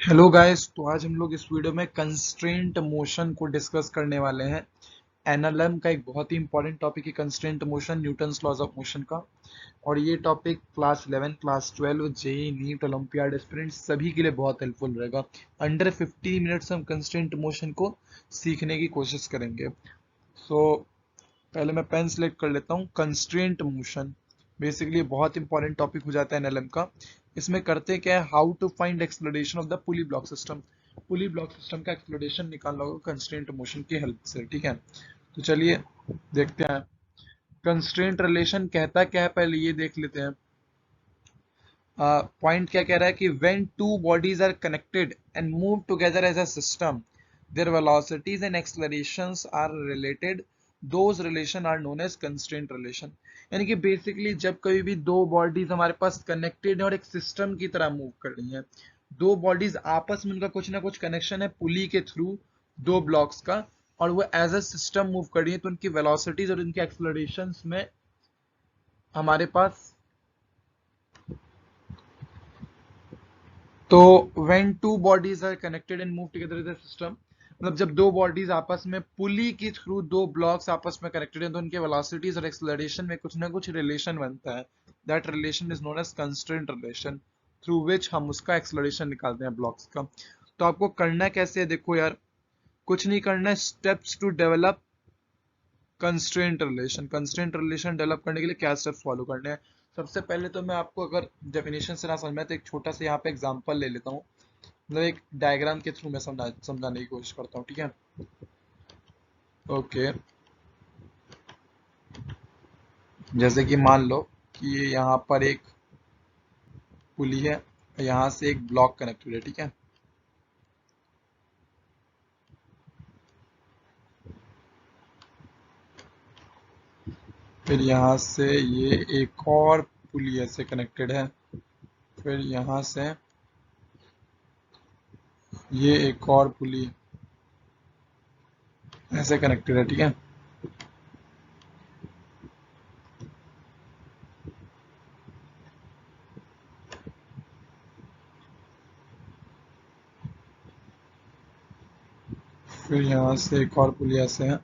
Hello guys, तो आज हम लोग इस वीडियो में कंस्ट्रेंट मोशन को डिस्कस करने वाले हैं। एनएलएम का एक बहुत ही इंपॉर्टेंट टॉपिक है constraint motion, Newton's laws of motion का। और ये topic class 11, class 12, JEE, NEET, olympiad aspirant सभी के लिए बहुत हेल्पफुल रहेगा। अंडर 15 मिनट्स हम कंस्ट्रेंट मोशन को सीखने की कोशिश करेंगे। सो पहले मैं पेन सेलेक्ट कर लेता हूँ। कंस्ट्रेंट मोशन बेसिकली बहुत इंपॉर्टेंट टॉपिक हो जाता है एनएलएम का। इसमें करते क्या है, how to find exploration of the pulley block system. Pulley block system का एक्सप्लोरेशन निकालना होगा कंस्ट्रेंट मोशन की हेल्प से। ठीक है, तो चलिए देखते हैं कंस्ट्रेंट रिलेशन कहता क्या है, पहले ये देख लेते हैं। पॉइंट क्या कह रहा है कि when two bodies are connected and move together as a system, their velocities and accelerations are related, those relation are known as constraint relation। यानी कि बेसिकली जब कभी भी दो बॉडीज हमारे पास कनेक्टेड है और एक सिस्टम की तरह मूव कर रही हैं, दो बॉडीज आपस में उनका कुछ ना कुछ कनेक्शन है पुली के थ्रू, दो ब्लॉक्स का, और वो एज अ सिस्टम मूव कर रही है, तो उनकी वेलोसिटीज और उनके एक्सलरेशंस में हमारे पास। तो when two bodies are connected and move together as a system, मतलब जब दो बॉडीज आपस में पुली के थ्रू, दो ब्लॉक्स आपस में कनेक्टेड हैं, तो उनके वेलोसिटीज और एक्सेलरेशन में कुछ ना कुछ रिलेशन बनता है। That relation is known as constraint relation, through which हम उसका एक्सेलरेशन निकालते हैं ब्लॉक्स का। तो आपको करना कैसे है, देखो यार, कुछ नहीं करना है। Steps to develop constraint relation develop करने के लिए क्या स्टेप्स फॉलो करने हैं। सबसे पहले तो मैं आपको, अगर डेफिनेशन से ना समझ में आए, तो एक छोटा सा यहाँ पे एग्जांपल ले लेता हूँ। मतलब एक डायग्राम के थ्रू मैं समझाने की कोशिश करता हूँ। ठीक है, ओके। जैसे कि मान लो कि ये यहाँ पर एक पुली है, यहाँ से एक ब्लॉक कनेक्टेड है। ठीक है, फिर यहाँ से ये एक और पुली ऐसे कनेक्टेड है, फिर यहाँ से ये एक और पुली ऐसे कनेक्टेड है। ठीक है, फिर यहाँ से एक और पुली ऐसे है,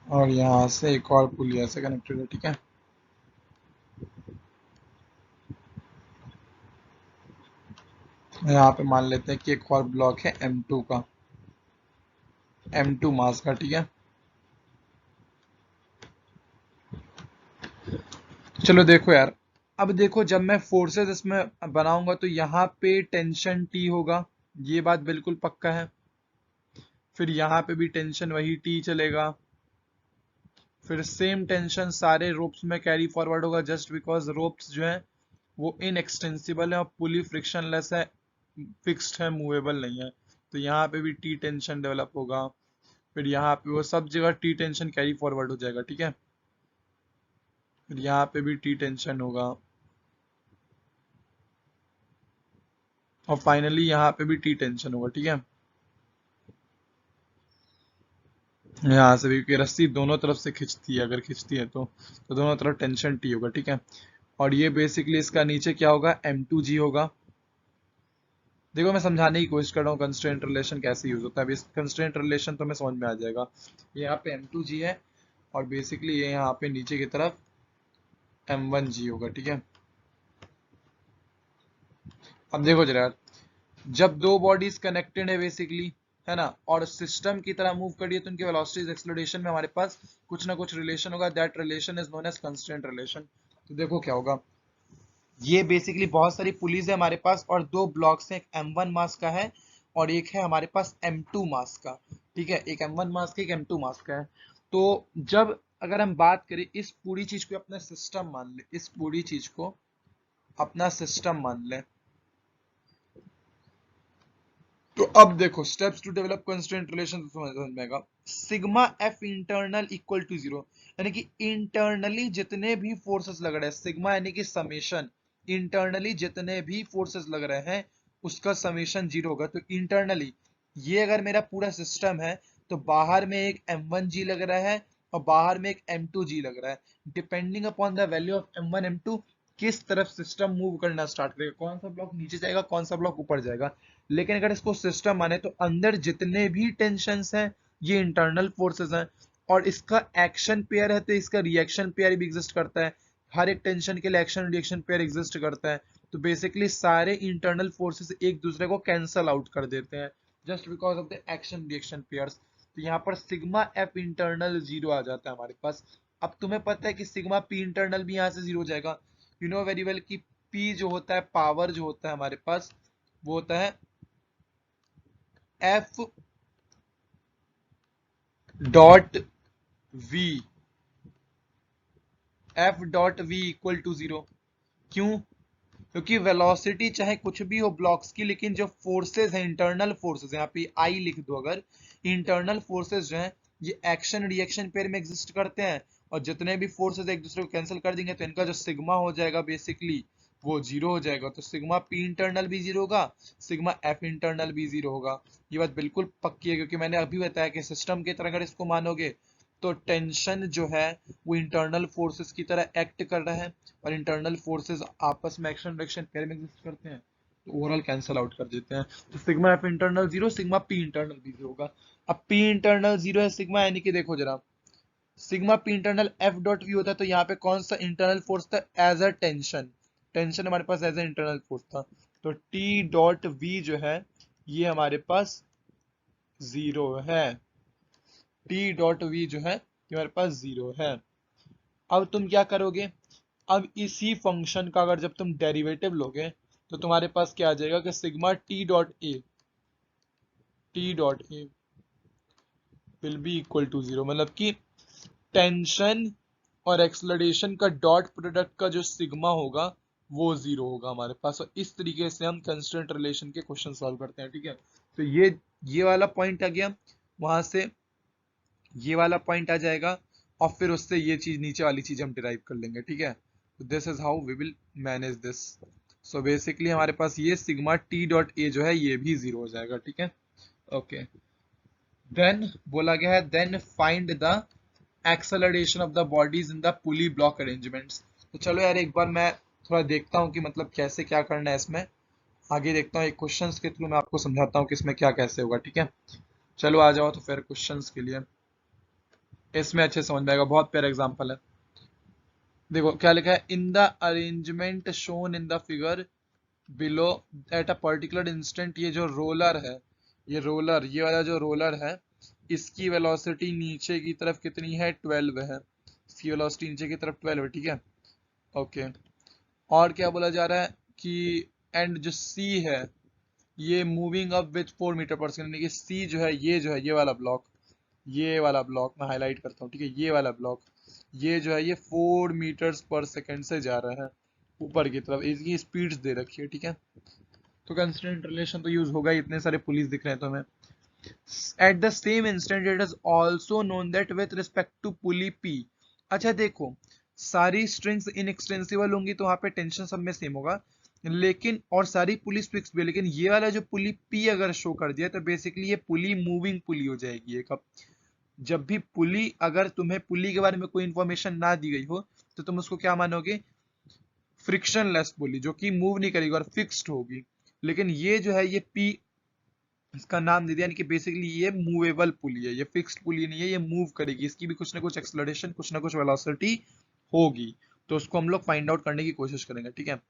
और यहाँ से एक और पुली ऐसे कनेक्टेड है। ठीक है, यहाँ पे मान लेते हैं कि एक और ब्लॉक है M2 का, M2 मास का। ठीक है, चलो देखो यार, अब देखो जब मैं फोर्सेस इसमें बनाऊंगा तो यहाँ पे टेंशन T होगा, ये बात बिल्कुल पक्का है। फिर यहाँ पे भी टेंशन वही T चलेगा। फिर सेम टेंशन सारे रोप्स में कैरी फॉरवर्ड होगा, जस्ट बिकॉज रोप्स जो है वो इनएक्सटेंसिबल है और पुली फ्रिक्शनलेस है, फिक्स्ड है, मूवेबल नहीं है। तो यहाँ पे भी T टेंशन डेवलप होगा। फिर यहाँ पे वो सब जगह T टेंशन कैरी फॉरवर्ड हो जाएगा। ठीक है, फिर यहाँ पे भी T टेंशन होगा, और फाइनली यहाँ पे भी T टेंशन होगा। ठीक है, यहाँ से भी, क्योंकि रस्सी दोनों तरफ से खिंचती है, अगर खिंचती है तो दोनों तरफ टेंशन T होगा। ठीक है, और ये बेसिकली इसका नीचे क्या होगा, M2G होगा। देखो मैं समझाने की कोशिश कर रहा हूँ कंस्ट्रेंट रिलेशन कैसे यूज होता है। अभी कंस्ट्रेंट रिलेशन तो मैं समझ में आ जाएगा। ये यहाँ पे M2G है, और बेसिकली ये यहाँ पे नीचे की तरफ M1G होगा। ठीक है, अब देखो जरा यार, जब दो बॉडीज कनेक्टेड है बेसिकली, है ना, और सिस्टम की तरह मूव करिए, तो उनके वेलोसिटीज एक्सेलरेशन में हमारे पास कुछ ना कुछ रिलेशन होगा। That relation is known as constraint relation. तो देखो क्या होगा, ये बेसिकली बहुत सारी पुलीज है हमारे पास, और दो ब्लॉक्स हैं, एक M1 मास का है और एक है हमारे पास M2 मास का। ठीक है, एक M1 मास का, एक M2 मास का है। तो जब अगर हम बात करें, इस पूरी चीज को अपना सिस्टम मान ले, इस पूरी चीज को अपना सिस्टम मान ले, तो अब देखो steps to develop constraint relation समझ में आएगा। Sigma F internal equal to zero, यानी कि इंटरनली जितने भी फोर्सेस लग रहे हैं, सिग्मा यानी कि समेशन, इंटरनली जितने भी फोर्सेस लग रहे हैं उसका समेशन जीरो होगा। तो इंटरनली ये अगर मेरा पूरा सिस्टम है, तो बाहर में एक M1G लग रहा है और बाहर में एक M2G लग रहा है। Depending upon the value of M1 M2 किस तरफ सिस्टम मूव करना स्टार्ट करेगा, कौन सा ब्लॉक नीचे जाएगा, कौन सा ब्लॉक ऊपर जाएगा। लेकिन अगर इसको सिस्टम माने तो अंदर जितने भी टेंशंस हैं ये इंटरनल फोर्सेस हैं, और इसका एक्शन पेयर है तो इसका रिएक्शन पेयर भी एग्जिस्ट करता है। हर एक टेंशन के लिए एक्शन रिएक्शन पेयर एग्जिस्ट करता है। तो बेसिकली सारे इंटरनल फोर्सेस एक दूसरे को कैंसल आउट कर देते हैं just because of the action reaction pairs. तो यहाँ पर सिग्मा एफ इंटरनल 0 आ जाता है हमारे पास। अब तुम्हें पता है कि सिग्मा पी इंटरनल भी यहाँ से 0 हो जाएगा। यू नो वेरी वेल कि पी जो होता है, पावर जो होता है हमारे पास, वो होता है F dot V, F dot V equal to 0। क्यों? क्योंकि वेलोसिटी चाहे कुछ भी हो ब्लॉक्स की, लेकिन जो फोर्सेस हैं इंटरनल फोर्सेस, यहाँ पे आई लिख दो अगर, इंटरनल फोर्सेस जो हैं ये एक्शन रिएक्शन पेयर में एग्जिस्ट करते हैं, और जितने भी फोर्सेस एक दूसरे को कैंसिल कर देंगे तो इनका जो सिग्मा हो जाएगा बेसिकली वो 0 हो जाएगा। तो सिग्मा पी इंटरनल भी 0 होगा, सिग्मा एफ इंटरनल भी 0 होगा। ये बात बिल्कुल पक्की है, क्योंकि मैंने अभी बताया कि सिस्टम की तरह अगर इसको मानोगे तो टेंशन जो है वो इंटरनल फोर्सेस की तरह एक्ट कर रहा है, और इंटरनल फोर्सेस आपस में एक्शन रिएक्शन पेयर में एग्जिस्ट करते हैं तो ओवरऑल कैंसिल आउट कर देते हैं। तो sigma F internal 0, sigma P internal भी 0 होगा। अब पी इंटरनल 0 है सिग्मा, यानी कि देखो जरा, sigma P internal F dot V होता है तो यहाँ पे कौन सा इंटरनल फोर्स था? As a tension. टेंशन हमारे पास एज अ इंटरनल फोर्स था, तो टी डॉट वी जो है ये हमारे पास 0 है। टी डॉट वी जो है ये हमारे पास 0 है। अब तुम क्या करोगे? अब इसी फंक्शन का अगर जब तुम डेरिवेटिव लोगे तो तुम्हारे पास क्या आ जाएगा कि sigma T dot A will be equal to 0, मतलब कि टेंशन और एक्सलरेशन का डॉट प्रोडक्ट का जो सिग्मा होगा वो 0 होगा हमारे पास। और इस तरीके से हम कंस्ट्रेंट रिलेशन के क्वेश्चन सॉल्व करते हैं, ठीक है। तो ये वाला पॉइंट आ गया, वहां से ये वाला पॉइंट आ जाएगा, और फिर उससे ये चीज नीचे वाली चीज हम डिराइव कर लेंगे, ठीक है। This is how we will manage this. So basically हमारे पास ये सिग्मा टी डॉट ए जो है ये भी 0 हो जाएगा, ठीक है। ओके, देन बोला गया है then find the acceleration of the bodies in the pulley block arrangements. तो चलो यार एक बार मैं थोड़ा देखता हूँ कि मतलब कैसे क्या करना है इसमें, आगे देखता हूँ। एक क्वेश्चंस के थ्रू मैं आपको समझाता हूँ कि इसमें क्या कैसे होगा, ठीक है। चलो आ जाओ तो फिर क्वेश्चंस के लिए, इसमें अच्छे समझ में आएगा, बहुत प्यारा एग्जांपल है। देखो क्या लिखा है, in the arrangement shown in the figure below at a particular instant, ये जो रोलर है, ये रोलर, ये वाला जो रोलर है, इसकी वेलोसिटी नीचे की तरफ कितनी है? 12 है। इसकी वेलोसिटी नीचे की तरफ 12 है, ठीक है। ओके, और क्या बोला जा रहा है कि एंड जो सी है ये मूविंग अप विथ 4 मीटर पर सेकेंड, यानी कि सी जो है ये वाला ब्लॉक, ये वाला ब्लॉक मैं हाईलाइट करता हूँ, ठीक है। ये वाला ब्लॉक ये जो है ये 4 मीटर्स पर सेकेंड से जा रहा है ऊपर की तरफ, इसकी स्पीड्स दे रखी है, ठीक है। तो कंस्ट्रेंट रिलेशन तो यूज होगा ही, इतने सारे पुलिस दिख रहे हैं तो हमें। At the same instant it is also known that with respect to pulley P. अच्छा देखो, सारी स्ट्रिंग्स इनएक्सटेंसिबल होंगी तो वहां पे टेंशन सब में सेम होगा, लेकिन और सारी पुली फिक्स भी, लेकिन ये वाला जो पुली पी अगर शो कर दिया तो बेसिकली ये पुली मूविंग पुली हो जाएगी। एक जब भी पुली, अगर तुम्हें पुली के बारे में कोई इंफॉर्मेशन ना दी गई हो तो तुम उसको क्या मानोगे? फ्रिक्शनलेस पुली, जो कि मूव नहीं करेगी और फिक्स्ड होगी। लेकिन ये जो है ये पी, इसका नाम दे दिया, यानी कि बेसिकली ये मूवेबल पुली है, ये फिक्स्ड पुली नहीं है, ये मूव करेगी, इसकी भी कुछ ना कुछ एक्सलरेशन कुछ ना कुछ वेलोसिटी होगी। तो उसको हम लोग फाइंड आउट करने की कोशिश करेंगे, ठीक है।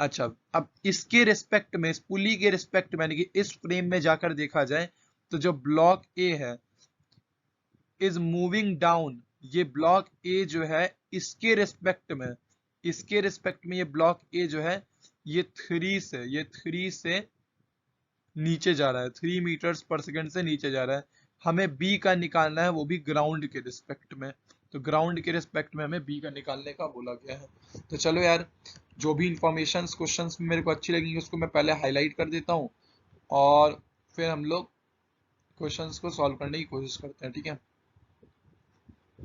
अच्छा, अब इसके रिस्पेक्ट में, इस पुली के रिस्पेक्ट में, यानी कि इस फ्रेम में जाकर देखा जाए तो जो ब्लॉक ए है इज मूविंग डाउन, ये ब्लॉक ए जो है इसके रिस्पेक्ट में, इसके रिस्पेक्ट में ये ब्लॉक ए जो है ये 3 से नीचे जा रहा है, 3 मीटर्स पर सेकंड से नीचे जा रहा है। हमें बी का निकालना है, वो भी ग्राउंड के रिस्पेक्ट में। तो ग्राउंड के रिस्पेक्ट में हमें बी का निकालने का बोला गया है। तो चलो यार, जो भी इंफॉर्मेशन क्वेश्चंस में मेरे को अच्छी लगेंगी उसको मैं पहले हाईलाइट कर देता हूँ, और फिर हम लोग क्वेश्चंस को सॉल्व करने की कोशिश करते हैं, ठीक है।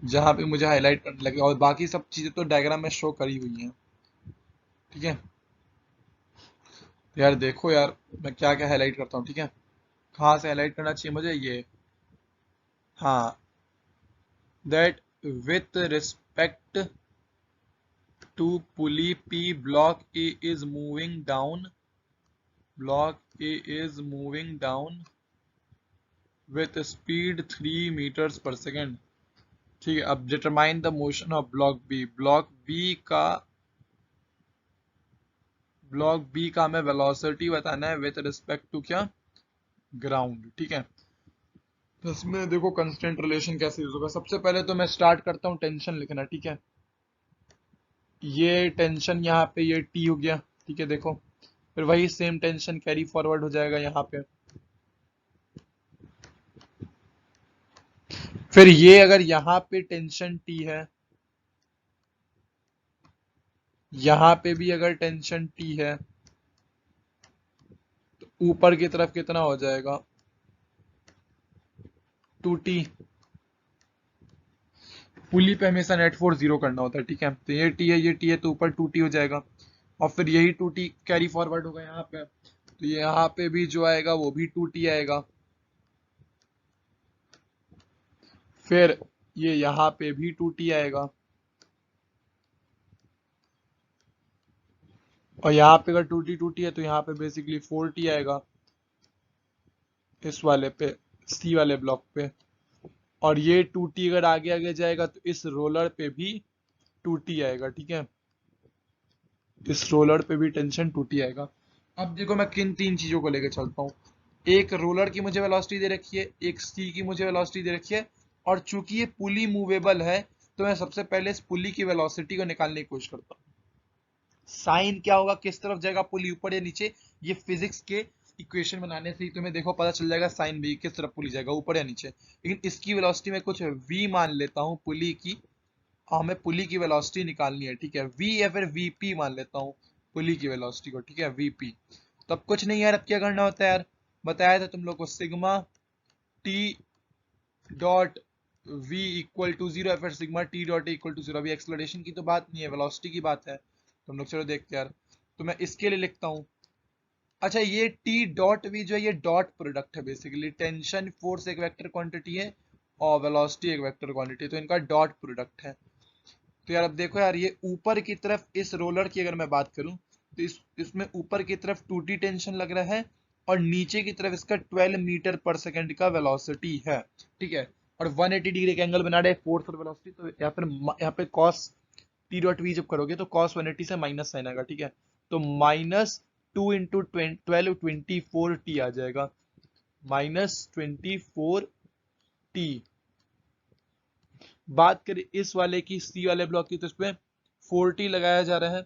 जहां पे मुझे हाईलाइट करने लगे, और बाकी सब चीजें तो डायग्राम में शो करी हुई हैं, ठीक है। तो यार देखो यार, मैं क्या क्या हाईलाइट करता हूँ, ठीक है। कहाँ से हाईलाइट करना चाहिए मुझे? ये, हाँ, that with respect to pulley P, block A is moving down, block A is moving down with speed 3 meters per second। ठीक है, अब determine the motion of block B का हमें वेलोसिटी बताना है विथ रिस्पेक्ट टू क्या, ground. ठीक है, तो इसमें देखो कंस्टेंट रिलेशन कैसे यूज होगा। सबसे पहले तो मैं स्टार्ट करता हूँ टेंशन लिखना। ठीक है, ये टेंशन यहाँ पे ये टी हो गया। ठीक है, देखो फिर वही सेम टेंशन कैरी फॉरवर्ड हो जाएगा यहाँ पे। फिर ये अगर यहाँ पे टेंशन टी है, यहाँ पे भी अगर टेंशन टी है, तो ऊपर की तरफ कितना हो जाएगा, 2t। पुली पे हमेशा नेट फोर्स 0 करना होता है। ठीक है, तो ये टी है, ये टी है, तो ऊपर 2t हो जाएगा और फिर यही 2t कैरी फॉरवर्ड होगा यहाँ पे, तो यहाँ पे भी जो आएगा वो भी 2t आएगा। फिर ये यहाँ पे भी 2t आएगा और यहाँ पे अगर 2t है तो यहाँ पे बेसिकली 4t आएगा इस वाले पे, सी वाले ब्लॉक पे। और ये 2t अगर आगे आगे जाएगा तो इस रोलर पे भी 2t आएगा। ठीक है, इस रोलर पे भी टेंशन 2t आएगा। अब देखो मैं किन तीन चीजों को लेकर चलता हूँ। एक रोलर की मुझे वेलोसिटी दे रखी है, एक सी की मुझे वेलोसिटी दे रखी है, और चूंकि ये पुली मूवेबल है तो मैं सबसे पहले इस पुली की वेलोसिटी को निकालने की कोशिश करता हूँ। साइन क्या होगा, किस तरफ जाएगा पुली, ऊपर या नीचे, ये फिजिक्स के इक्वेशन बनाने से ही तुम्हें देखो पता चल जाएगा साइन भी किस तरफ पुली जाएगा, ऊपर या नीचे। लेकिन इसकी वेलोसिटी में कुछ v मान लेता हूँ पुली की, और हमें पुली की वेलोसिटी निकालनी है। ठीक है, v या फिर vp मान लेता हूँ पुली की वेलोसिटी को। ठीक है, vp। तो अब कुछ नहीं यार, अब क्या करना होता है यार, बताया था तुम लोग को, sigma t dot v equal to 0 या फिर sigma t dot equal to 0। अभी एक्सलरेशन की तो बात नहीं है, वेलोसिटी की बात है। तुम लोग चलो देखते हैं यार, तो मैं इसके लिए लिखता हूँ। अच्छा, ये टी डॉट वी जो है ये डॉट प्रोडक्ट है, बेसिकली टेंशन फोर्स एक वेक्टर क्वांटिटी है और वेलोसिटी एक वेक्टर क्वांटिटी, तो इनका डॉट प्रोडक्ट है। तो यार अब देखो यार, ये ऊपर की तरफ इस रोलर की अगर मैं बात करूं तो इसमें ऊपर की तरफ 2t टेंशन लग रहा है और नीचे की तरफ इसका 12 मीटर पर सेकंड का वेलोसिटी है। ठीक है, और 180 डिग्री का एंगल बना रहे फोर्स और वेलोसिटी, तो यहाँ पे cos टी डॉट वी जब करोगे तो cos 180 से माइनस साइन आएगा। ठीक है, तो -2 × 12 24t आ जाएगा, -24t। बात करें इस वाले की, सी वाले ब्लॉक की, तो इसमें 4t लगाया जा रहा है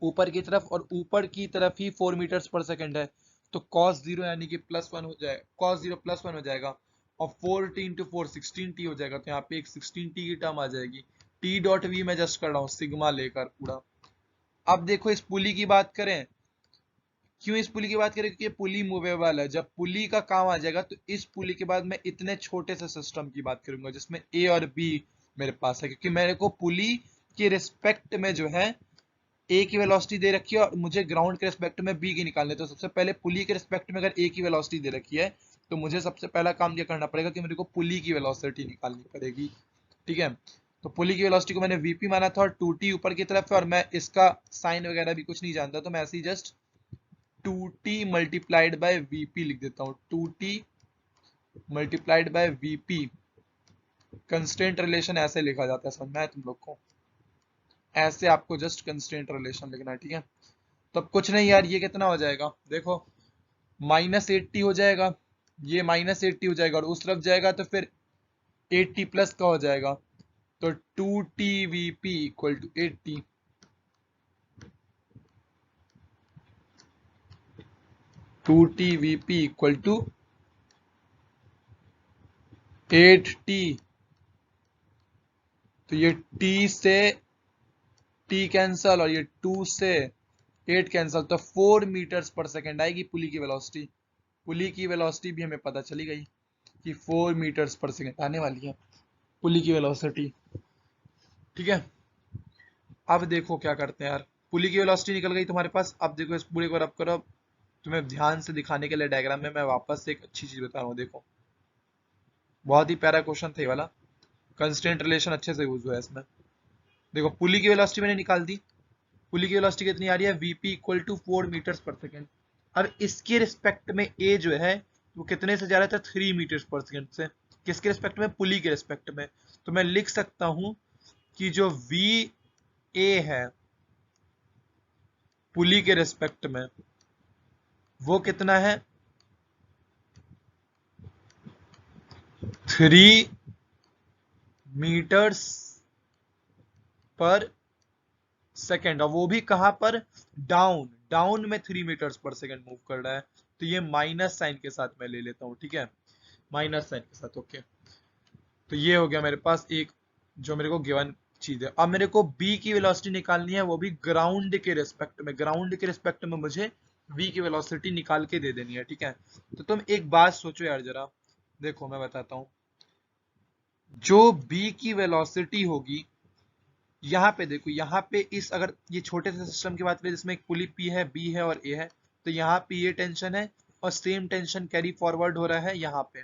ऊपर की तरफ, और ऊपर की तरफ ही 4 मीटर्स पर सेकंड है, तो cos 0 यानी कि +1 हो जाएगा, cos 0 +1 हो जाएगा, और 4t × 4 16t हो जाएगा, तो यहाँ पे एक 16t की टर्म आ जाएगी। टी डॉट वी मैं जस्ट कर रहा हूँ सिग्मा लेकर पूरा। अब देखो इस पुली की बात करें, क्यों इस पुली की बात करें, क्योंकि ये पुली मूवेबल है। जब पुली का काम आ जाएगा तो इस पुली के बाद मैं इतने छोटे से सिस्टम की बात करूंगा जिसमें ए और बी मेरे पास है, क्योंकि मेरे को पुली के रिस्पेक्ट में जो है ए की वेलोसिटी दे रखी है और मुझे ग्राउंड के रिस्पेक्ट में बी की निकालनी है। तो सबसे पहले पुली के रिस्पेक्ट में अगर ए की वेलोसिटी दे रखी है तो मुझे सबसे पहला काम क्या करना पड़ेगा कि मेरे को पुली की वेलोसिटी निकालनी पड़ेगी। ठीक है, तो पुली की वेलोसिटी को मैंने वीपी माना था और 2t ऊपर की तरफ है, और मैं इसका साइन वगैरह भी कुछ नहीं जानता, तो मैं ऐसे ही just 2t multiplied by VP लिख देता हूँ। 2t multiplied by VP, constant relation ऐसे लिखा जाता है, समझ में आया तुम लोग को, ऐसे आपको जस्ट कंस्टेंट रिलेशन लिखना है। ठीक है, तो अब कुछ नहीं यार, ये कितना हो जाएगा देखो, -80 हो जाएगा, ये -80 हो जाएगा, और उस तरफ जाएगा तो फिर 80 प्लस का हो जाएगा, तो 2tvp equal to 80। 2tvp equal to 8t। तो ये t से t कैंसल और ये 2 से 8 कैंसल, तो 4 मीटर्स पर सेकेंड आएगी पुली की वेलोसिटी। पुली की वेलोसिटी भी हमें पता चली गई कि 4 मीटर्स पर सेकेंड आने वाली है पुली की वेलोसिटी। ठीक है, अब देखो क्या करते हैं यार, पुली की वेलोसिटी निकल गई तुम्हारे पास। अब देखो इस पूरे को रब करो, तुम्हें ध्यान से दिखाने के लिए डायग्राम में मैं वापस से एक अच्छी चीज बता रहा हूँ। देखो बहुत ही प्यारा क्वेश्चन था ये वाला, कंस्ट्रेंट रिलेशन अच्छे से यूज हुआ है इसमें। देखो पुली की वेलोसिटी मैंने निकाल दी, पुली की वेलोसिटी कितनी आ रही है, वीपी इक्वल टू 4 मीटर्स पर सेकेंड। अब इसके रिस्पेक्ट में ए जो है वो कितने से जा रहा था, 3 मीटर्स पर सेकेंड से। किसके रिस्पेक्ट में, पुली के रिस्पेक्ट में। तो मैं लिख सकता हूं कि जो वी ए है पुली के रिस्पेक्ट में वो कितना है, 3 मीटर्स पर सेकेंड, और वो भी कहां पर, डाउन, डाउन में 3 मीटर्स पर सेकेंड मूव कर रहा है। तो ये माइनस साइन के साथ मैं ले लेता हूं, ठीक है, माइनस साइन के साथ। ओके, तो ये हो गया मेरे पास एक जो मेरे को गिवन चीज है। अब मेरे को बी की वेलोसिटी निकालनी है, वो भी ग्राउंड के रिस्पेक्ट में। ग्राउंड के रिस्पेक्ट में मुझे वी की वेलोसिटी निकाल के दे देनी है, ठीक है। तो तुम एक बात सोचो यार जरा, देखो मैं बताता हूं। जो बी की वेलोसिटी होगी, यहाँ पे देखो, यहाँ पे इस, अगर ये छोटे से सिस्टम की बात करें जिसमें एक पुली पी है, बी है और ए है, तो यहाँ पे ये टेंशन है और सेम टेंशन कैरी फॉरवर्ड हो रहा है यहाँ पे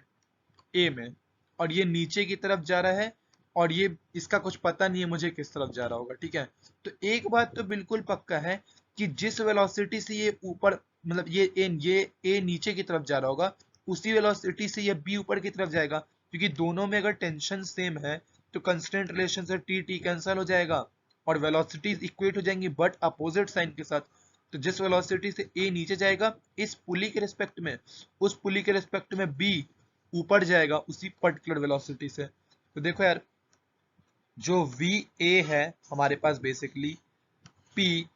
ए में, और ये नीचे की तरफ जा रहा है, और ये इसका कुछ पता नहीं है मुझे किस तरफ जा रहा होगा, ठीक है। तो एक बात तो बिल्कुल पक्का है कि जिस वेलोसिटी से ये ऊपर, मतलब ये ए नीचे की तरफ जा रहा होगा, उसी वेलोसिटी से ये बी ऊपर की तरफ जाएगा, क्योंकि दोनों में अगर टेंशन सेम है तो कंस्टेंट रिलेशन से टी टी कैंसिल हो जाएगा और वेलोसिटीज इक्वेट हो जाएंगी, बट अपोजिट साइन के साथ। तो जिस वेलोसिटी से ए नीचे जाएगा इस पुली के रिस्पेक्ट में, उस पुली के रिस्पेक्ट में बी ऊपर जाएगा उसी पर्टिकुलर वेलोसिटी से। तो देखो यार, जो वी ए है हमारे पास बेसिकली पी,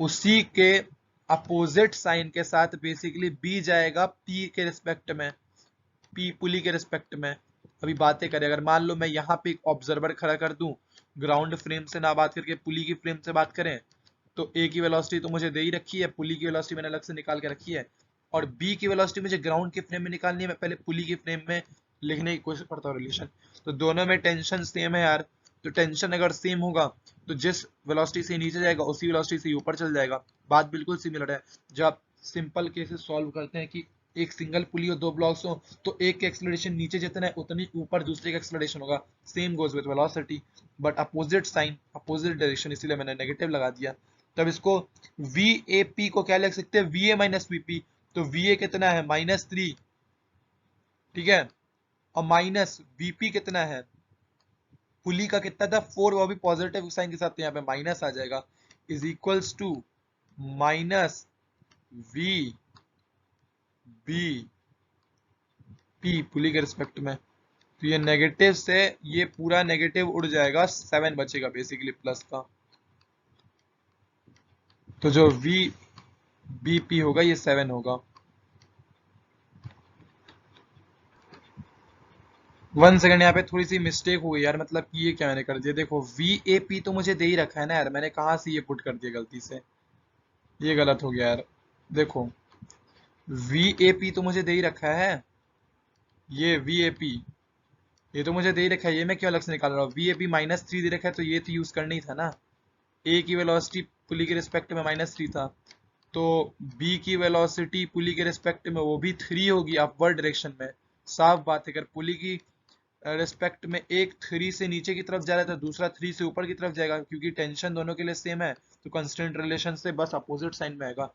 उसी के अपोजिट साइन के साथ बेसिकली बी जाएगा पी के रिस्पेक्ट में, पी पुली के रिस्पेक्ट में। अभी बातें करें, अगर मान लो मैं यहाँ पे एक ऑब्जर्वर खड़ा कर दूं, ग्राउंड फ्रेम से ना बात करके पुली की फ्रेम से बात करें, तो ए की वेलोसिटी तो मुझे दे ही रखी है, पुली की वेलोसिटी मैंने अलग से निकाल के रखी है, और बी की वेलोसिटी मुझे ग्राउंड के फ्रेम में निकालनी है। मैं पहले पुली की फ्रेम में लिखने की कोशिश करता हूँ रिलेशन। तो दोनों में टेंशन सेम है यार, तो टेंशन अगर सेम होगा तो जिस वेलोसिटी से नीचे जाएगा उसी वेलोसिटी से ऊपर चल जाएगा। बात बिल्कुल सिमिलर है। जब आप सिंपल केसेस सॉल्व करते हैं कि एक सिंगल पुली और दो ब्लॉक्स हो, तो एक के एक्सेलरेशन नीचे जितना है उतनी ऊपर दूसरे का एक्सेलरेशन होगा। Same goes with velocity, but opposite sign, opposite direction, इसीलिए मैंने नेगेटिव लगा दिया। तब इसको वी ए पी को क्या लिख सकते हैं, V A minus V P. तो वी ए कितना है, -3, ठीक है, और माइनस वीपी कितना है, पुली का कितना था, 4, वो भी पॉजिटिव साइन के साथ, तो यहाँ पे माइनस आ जाएगा, is equals to minus V B P pulley के रिस्पेक्ट में। तो ये नेगेटिव से ये पूरा नेगेटिव उड़ जाएगा, 7 बचेगा बेसिकली प्लस का। तो जो वी बी पी होगा ये 7 होगा। 1 सेकंड, यहाँ पे थोड़ी सी मिस्टेक हो गई यार, मतलब कि ये क्या मैंने कर दिया, देखो वी ए पी तो मुझे दे ही रखा है ना यार, मैंने कहाँ से ये पुट कर दिया गलती से, ये गलत हो गया यार। देखो वी ए पी तो मुझे दे ही रखा है, ये वी ए पी ये तो मुझे दे ही रखा है, ये मैं क्यों अलग से निकाल रहा हूँ, वी ए पी -3 दे रखा है, तो ये तो यूज करना ही था ना। ए की वेलोसिटी पुली के रिस्पेक्ट में -3 था, तो बी की वेलोसिटी पुली के रिस्पेक्ट में वो भी 3 होगी अपवर्ड डायरेक्शन में। साफ बात है, अगर पुली की रिस्पेक्ट में एक 3 से नीचे की तरफ जा रहा है तो दूसरा 3 से ऊपर की तरफ जाएगा, क्योंकि टेंशन दोनों के लिए सेम है, तो कंस्टेंट रिलेशन से बस अपोजिट साइन में आएगा।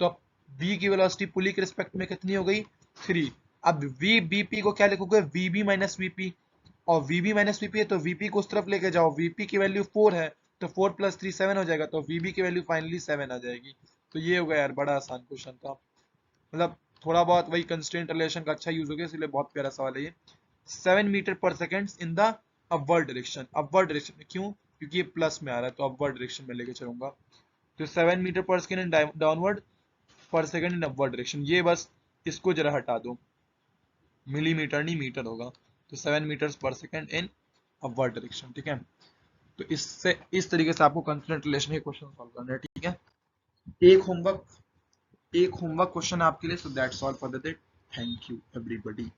तो अब बी की वेलोसिटी पुली के रिस्पेक्ट में कितनी हो गई, 3। अब वी बी पी को क्या लिखोगे, वी बी माइनस वीपी, और वी बी माइनस वीपी है तो वीपी को उस तरफ लेके जाओ, वीपी की वैल्यू 4 है, तो 4 + 3 7 हो जाएगा, तो वीबी की वैल्यू फाइनली 7 आ जाएगी। तो ये होगा यार, बड़ा आसान क्वेश्चन था, मतलब थोड़ा बहुत वही कंस्ट्रेंट रिलेशन का अच्छा यूज हो गया, इसलिए बहुत प्यारा सवाल है ये। 7 मीटर पर second in the upward direction, upward direction में क्यों, क्योंकि ये प्लस में आ रहा है तो अपवर्ड डायरेक्शन में लेके चलूंगा। तो 7 मीटर पर सेकेंड इन डाउनवर्ड पर सेकेंड इन अपवर्ड डायरेक्शन, ये बस इसको जरा हटा दो, मिलीमीटर नहीं मीटर होगा, तो 7 मीटर पर सेकेंड इन अपवर्ड डायरेक्शन, ठीक है। तो इससे इस तरीके से आपको कंस्ट्रेंट रिलेशन के क्वेश्चन सॉल्व करना है, ठीक है। एक होमवर्क क्वेश्चन आपके लिए, so that's all for the day. Thank you everybody.